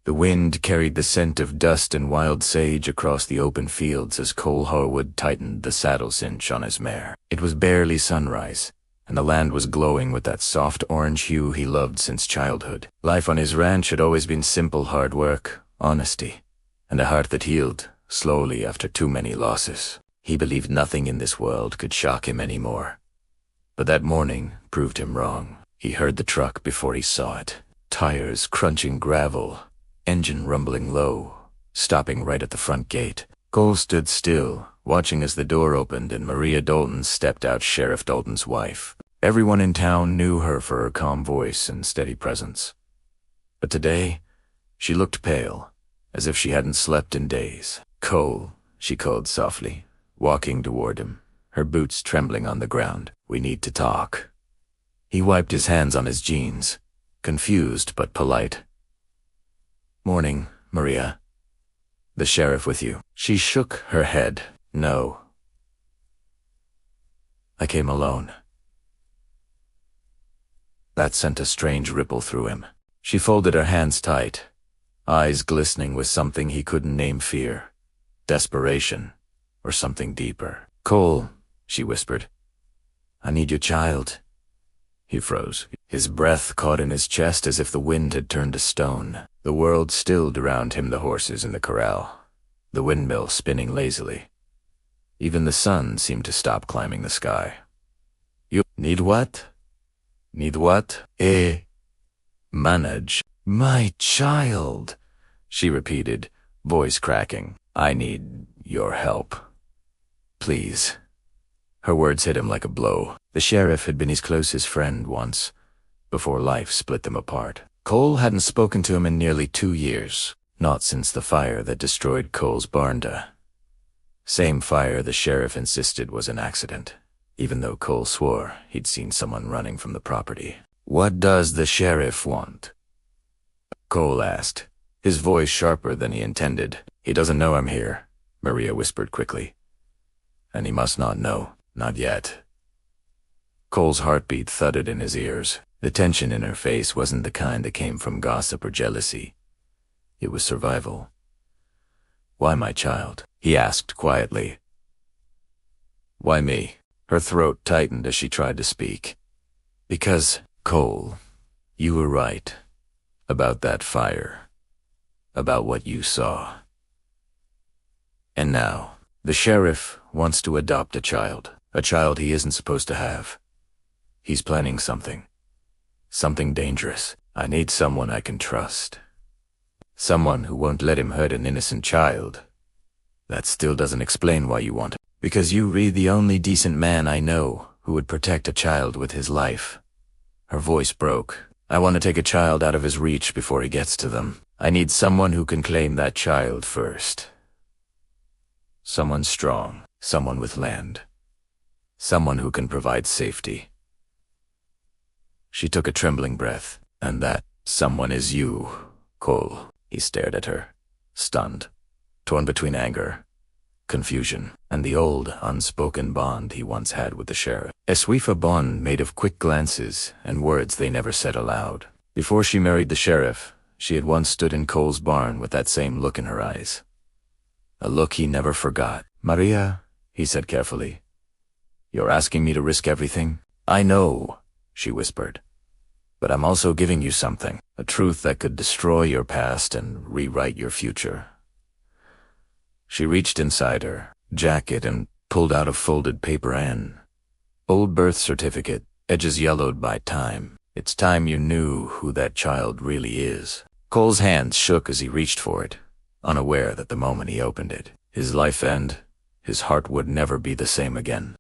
The wind carried the scent of dust and wild sage across the open fields as Cole Harwood tightened the saddle cinch on his mare. It was barely sunrise, and the land was glowing with that soft orange hue he loved since childhood. Life on his ranch had always been simple hard work, honesty, and a heart that healed slowly after too many losses. He believed nothing in this world could shock him anymore. But that morning proved him wrong. He heard the truck before he saw it. Tires crunching gravel, engine rumbling low, stopping right at the front gate. Cole stood still, watching as the door opened and Maria Dalton stepped out, Sheriff Dalton's wife. Everyone in town knew her for her calm voice and steady presence. But today, she looked pale, as if she hadn't slept in days. "Cole," she called softly, walking toward him, her boots trembling on the ground. "We need to talk." He wiped his hands on his jeans, confused but polite. "Morning, Maria. The sheriff with you?" She shook her head. "No. I came alone." That sent a strange ripple through him. She folded her hands tight, eyes glistening with something he couldn't name: fear, desperation, or something deeper. "Cole," she whispered, "I need your child." He froze. His breath caught in his chest as if the wind had turned to stone. The world stilled around him, the horses in the corral, the windmill spinning lazily. Even the sun seemed to stop climbing the sky. "You need what? Need what? Manage. My child," she repeated, voice cracking. "I need your help. Please." Her words hit him like a blow. The sheriff had been his closest friend once, before life split them apart. Cole hadn't spoken to him in nearly 2 years, not since the fire that destroyed Cole's barnda. Same fire the sheriff insisted was an accident, even though Cole swore he'd seen someone running from the property. "What does the sheriff want?" Cole asked, his voice sharper than he intended. "He doesn't know I'm here," Maria whispered quickly. "And he must not know. Not yet." Cole's heartbeat thudded in his ears. The tension in her face wasn't the kind that came from gossip or jealousy. It was survival. "Why my child?" he asked quietly. "Why me?" Her throat tightened as she tried to speak. "Because, Cole, you were right. About that fire. About what you saw. And now, the sheriff wants to adopt a child he isn't supposed to have. He's planning something. Something dangerous. I need someone I can trust. Someone who won't let him hurt an innocent child. That still doesn't explain why you want him. Because you're the only decent man I know who would protect a child with his life." Her voice broke. "I want to take a child out of his reach before he gets to them. I need someone who can claim that child first. Someone strong, someone with land. Someone who can provide safety." She took a trembling breath. "And that someone is you, Cole." He stared at her, stunned, torn between anger, confusion, and the old, unspoken bond he once had with the sheriff. A swift bond made of quick glances and words they never said aloud. Before she married the sheriff, she had once stood in Cole's barn with that same look in her eyes. A look he never forgot. "Maria," he said carefully, "you're asking me to risk everything?" "I know," she whispered. "But I'm also giving you something, a truth that could destroy your past and rewrite your future." She reached inside her jacket and pulled out a folded paper old birth certificate, edges yellowed by time. "It's time you knew who that child really is." Cole's hands shook as he reached for it, unaware that the moment he opened it, his life end, his heart would never be the same again.